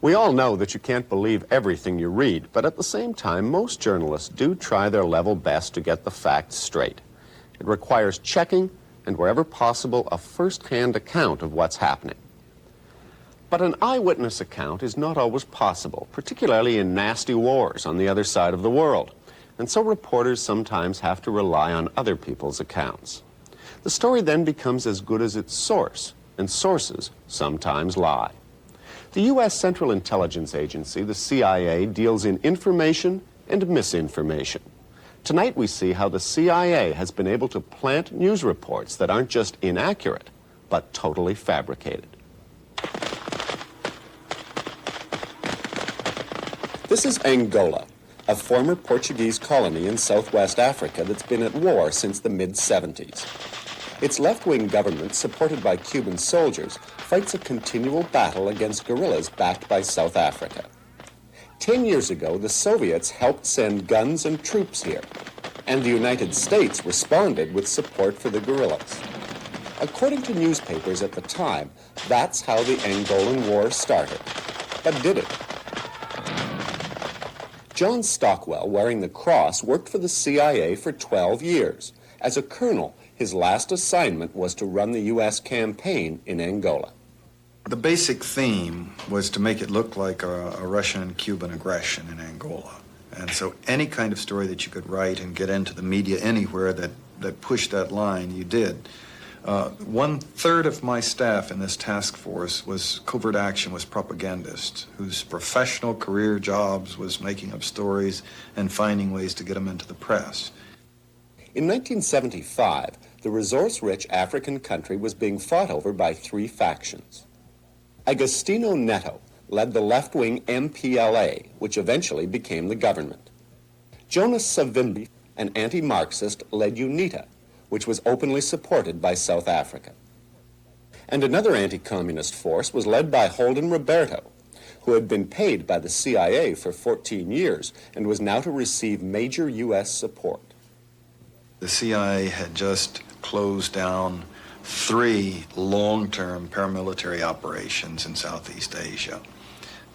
We all know that you can't believe everything you read, but at the same time, most journalists do try their level best to get the facts straight. It requires checking and, wherever possible, a first-hand account of what's happening. But an eyewitness account is not always possible, particularly in nasty wars on the other side of the world. And so reporters sometimes have to rely on other people's accounts. The story then becomes as good as its source, and sources sometimes lie. The U.S. Central Intelligence Agency, the CIA, deals in information and misinformation. Tonight we see how the CIA has been able to plant news reports that aren't just inaccurate, but totally fabricated. This is Angola, a former Portuguese colony in southwest Africa that's been at war since the mid-70s. Its left-wing government, supported by Cuban soldiers, fights a continual battle against guerrillas backed by South Africa. 10 years ago, the Soviets helped send guns and troops here, and the United States responded with support for the guerrillas. According to newspapers at the time, that's how the Angolan War started. But did it? John Stockwell, wearing the cross, worked for the CIA for 12 years. As a colonel, his last assignment was to run the U.S. campaign in Angola. The basic theme was to make it look like a Russian and Cuban aggression in Angola. And so any kind of story that you could write and get into the media anywhere that pushed that line, you did. 1/3 of my staff in this task force was covert action, was propagandists whose professional career jobs was making up stories and finding ways to get them into the press. In 1975, the resource-rich African country was being fought over by three factions. Agostinho Neto led the left-wing MPLA, which eventually became the government. Jonas Savimbi, an anti-Marxist, led UNITA, which was openly supported by South Africa. And another anti-communist force was led by Holden Roberto, who had been paid by the CIA for 14 years and was now to receive major U.S. support. The CIA had just closed down 3 long-term paramilitary operations in Southeast Asia.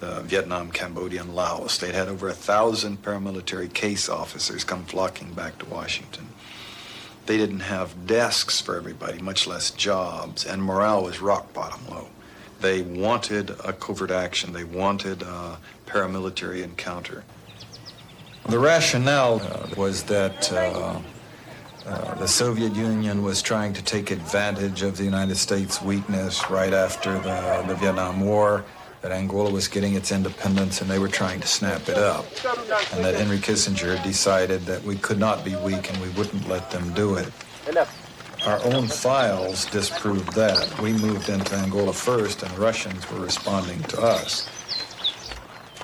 The Vietnam, Cambodia, and Laos. They'd had over 1,000 paramilitary case officers come flocking back to Washington. They didn't have desks for everybody, much less jobs, and morale was rock bottom low. They wanted a covert action. They wanted a paramilitary encounter. The rationale was that the Soviet Union was trying to take advantage of the United States' weakness right after the Vietnam War, that Angola was getting its independence and they were trying to snap it up, and that Henry Kissinger decided that we could not be weak and we wouldn't let them do it. Our own files disproved that. We moved into Angola first and the Russians were responding to us.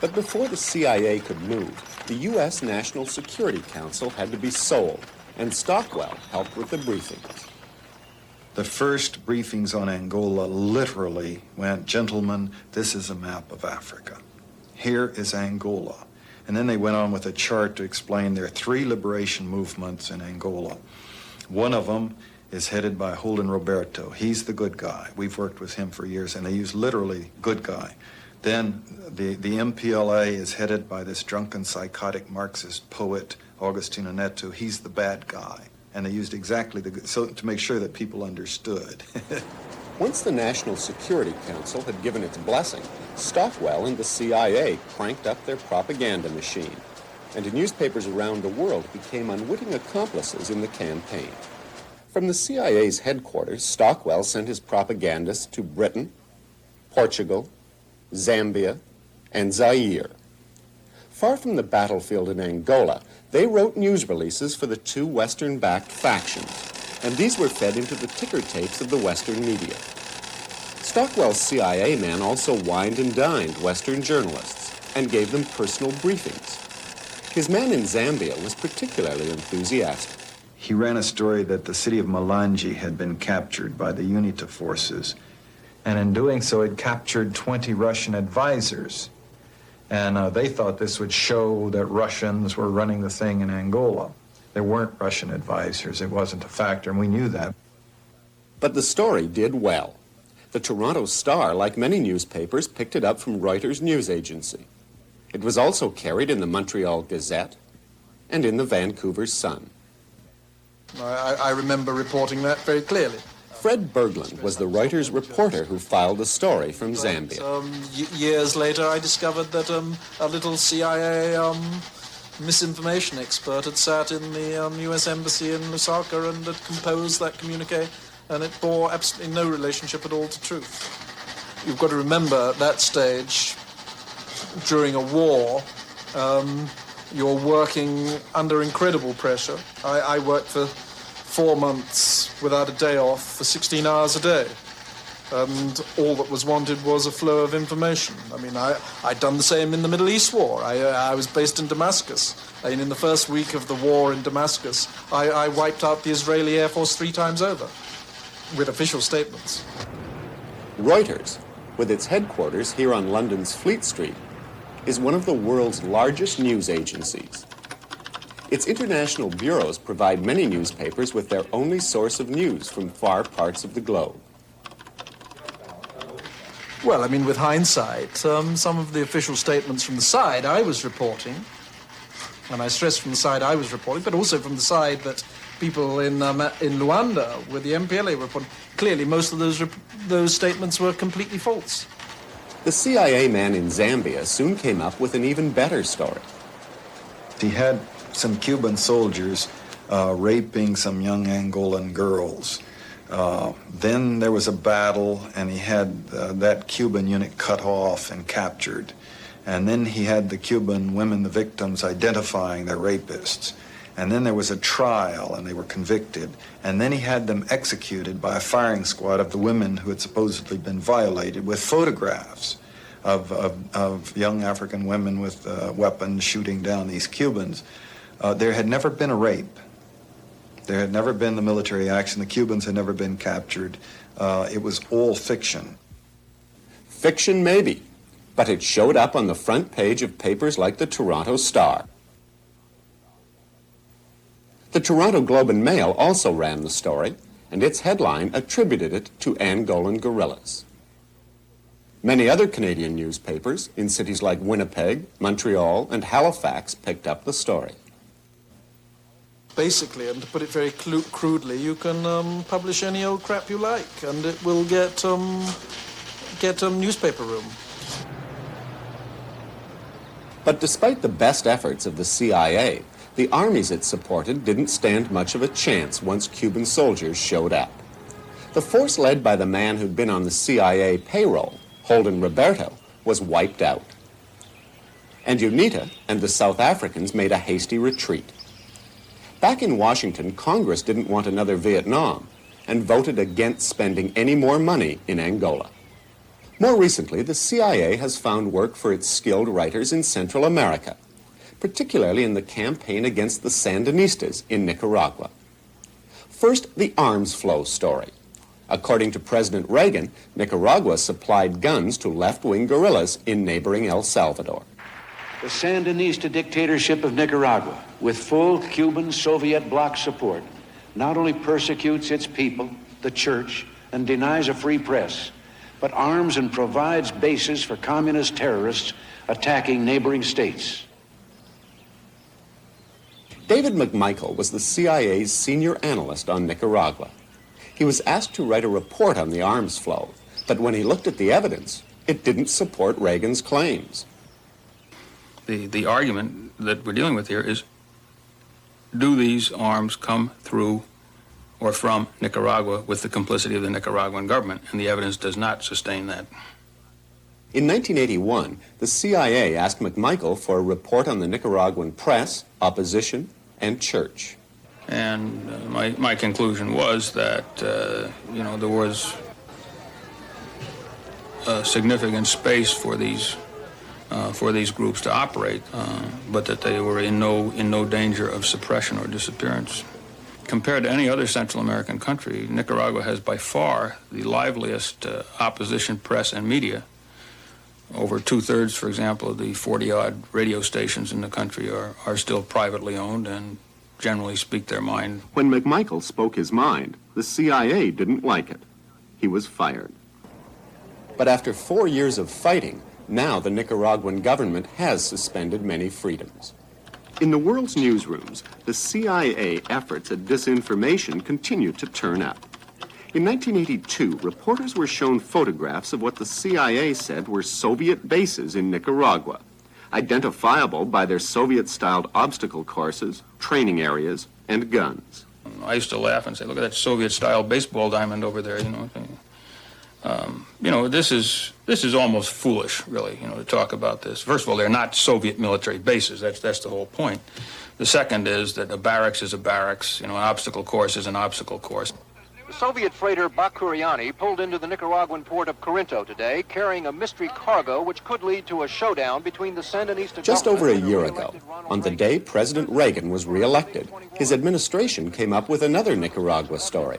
But before the CIA could move, the U.S. National Security Council had to be sold, and Stockwell helped with the briefings. The first briefings on Angola literally went, gentlemen, this is a map of Africa. Here is Angola. And then they went on with a chart to explain there are 3 liberation movements in Angola. One of them is headed by Holden Roberto. He's the good guy. We've worked with him for years, and they use literally good guy. Then the MPLA is headed by this drunken, psychotic Marxist poet, Agostinho Neto. He's the bad guy. And they used exactly so to make sure that people understood. Once the National Security Council had given its blessing, Stockwell and the CIA cranked up their propaganda machine, and newspapers around the world became unwitting accomplices in the campaign. From the CIA's headquarters, Stockwell sent his propagandists to Britain, Portugal, Zambia, and Zaire. Far from the battlefield in Angola, they wrote news releases for the 2 Western-backed factions, and these were fed into the ticker tapes of the Western media. Stockwell's CIA man also wined and dined Western journalists and gave them personal briefings. His man in Zambia was particularly enthusiastic. He ran a story that the city of Malanje had been captured by the UNITA forces, and in doing so it captured 20 Russian advisors. And they thought this would show that Russians were running the thing in Angola. There weren't Russian advisors. It wasn't a factor, and we knew that. But the story did well. The Toronto Star, like many newspapers, picked it up from Reuters news agency. It was also carried in the Montreal Gazette and in the Vancouver Sun. I remember reporting that very clearly. Fred Berglund was the Reuters reporter who filed the story from Zambia. Years later, I discovered that a little CIA misinformation expert had sat in the U.S. Embassy in Lusaka and had composed that communique, and it bore absolutely no relationship at all to truth. You've got to remember, at that stage, during a war, you're working under incredible pressure. I worked for 4 months without a day off for 16 hours a day. And all that was wanted was a flow of information. I mean, I'd done the same in the Middle East War. I was based in Damascus. And in the first week of the war in Damascus, I wiped out the Israeli Air Force 3 times over, with official statements. Reuters, with its headquarters here on London's Fleet Street, is one of the world's largest news agencies. Its international bureaus provide many newspapers with their only source of news from far parts of the globe. Well, I mean, with hindsight, some of the official statements from the side I was reporting, and I stress from the side I was reporting, but also from the side that people in Luanda with the MPLA were reporting, clearly most of those statements were completely false. The CIA man in Zambia soon came up with an even better story. He had some Cuban soldiers raping some young Angolan girls. Then there was a battle, and he had that Cuban unit cut off and captured. And then he had the Cuban women, the victims, identifying their rapists. And then there was a trial, and they were convicted. And then he had them executed by a firing squad of the women who had supposedly been violated, with photographs of young African women with weapons shooting down these Cubans. There had never been a rape. There had never been the military action. The Cubans had never been captured. It was all fiction. Fiction, maybe, but it showed up on the front page of papers like the Toronto Star. The Toronto Globe and Mail also ran the story, and its headline attributed it to Angolan guerrillas. Many other Canadian newspapers in cities like Winnipeg, Montreal, and Halifax picked up the story. Basically, and to put it very crudely, you can publish any old crap you like, and it will get newspaper room. But despite the best efforts of the CIA, the armies it supported didn't stand much of a chance once Cuban soldiers showed up. The force led by the man who'd been on the CIA payroll, Holden Roberto, was wiped out. And UNITA and the South Africans made a hasty retreat. Back in Washington, Congress didn't want another Vietnam and voted against spending any more money in Angola. More recently, the CIA has found work for its skilled writers in Central America, particularly in the campaign against the Sandinistas in Nicaragua. First, the arms flow story. According to President Reagan, Nicaragua supplied guns to left-wing guerrillas in neighboring El Salvador. The Sandinista dictatorship of Nicaragua, with full Cuban Soviet bloc support, not only persecutes its people, the church, and denies a free press, but arms and provides bases for communist terrorists attacking neighboring states. David McMichael was the CIA's senior analyst on Nicaragua. He was asked to write a report on the arms flow, but when he looked at the evidence, it didn't support Reagan's claims. The argument that we're dealing with here is, do these arms come through or from Nicaragua with the complicity of the Nicaraguan government? And the evidence does not sustain that. In 1981, the CIA asked McMichael for a report on the Nicaraguan press, opposition, and church. And my conclusion was that, there was a significant space for these groups to operate, but that they were in no danger of suppression or disappearance. Compared to any other Central American country, Nicaragua has by far the liveliest opposition press and media. Over 2/3, for example, of the 40-odd radio stations in the country are still privately owned and generally speak their mind. When McMichael spoke his mind, the CIA didn't like it. He was fired. But after 4 years of fighting, now the Nicaraguan government has suspended many freedoms. In the world's newsrooms, the CIA efforts at disinformation continue to turn up. In 1982, reporters were shown photographs of what the CIA said were Soviet bases in Nicaragua, identifiable by their Soviet-styled obstacle courses, training areas, and guns. I used to laugh and say, look at that Soviet-style baseball diamond over there, this is almost foolish, really, to talk about this. First of all, they're not Soviet military bases. That's the whole point. The second is that a barracks is a barracks. An obstacle course is an obstacle course. The Soviet freighter Bakuriani pulled into the Nicaraguan port of Corinto today, carrying a mystery cargo which could lead to a showdown between the Sandinista Just over a year government ago, and Ronald on the Reagan. day President Reagan was reelected, his administration came up with another Nicaragua story.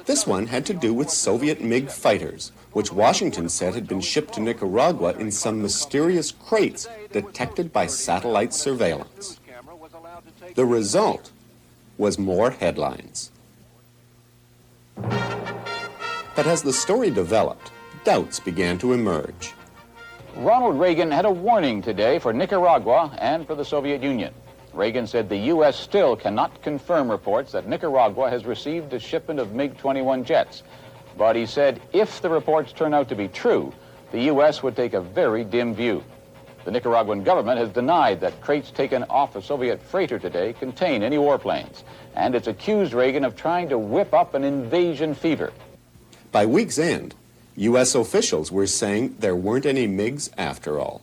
This one had to do with Soviet MiG fighters, which Washington said had been shipped to Nicaragua in some mysterious crates detected by satellite surveillance. The result was more headlines. But as the story developed, doubts began to emerge. Ronald Reagan had a warning today for Nicaragua and for the Soviet Union. Reagan said the U.S. still cannot confirm reports that Nicaragua has received a shipment of MiG-21 jets. But he said if the reports turn out to be true, the U.S. would take a very dim view. The Nicaraguan government has denied that crates taken off a Soviet freighter today contain any warplanes, and it's accused Reagan of trying to whip up an invasion fever. By week's end, U.S. officials were saying there weren't any MiGs after all.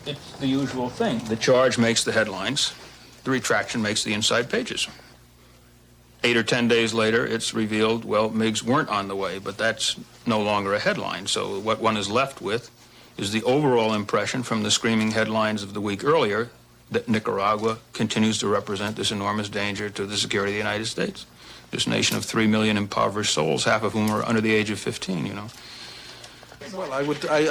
It's the usual thing. The charge makes the headlines. The retraction makes the inside pages. 8 or 10 days later, it's revealed, well, MiGs weren't on the way, but that's no longer a headline. So what one is left with is the overall impression from the screaming headlines of the week earlier that Nicaragua continues to represent this enormous danger to the security of the United States. This nation of 3 million impoverished souls, half of whom are under the age of 15, Well, I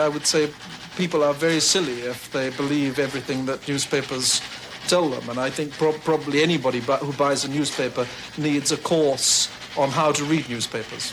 would say people are very silly if they believe everything that newspapers tell them, and I think probably anybody who buys a newspaper needs a course on how to read newspapers.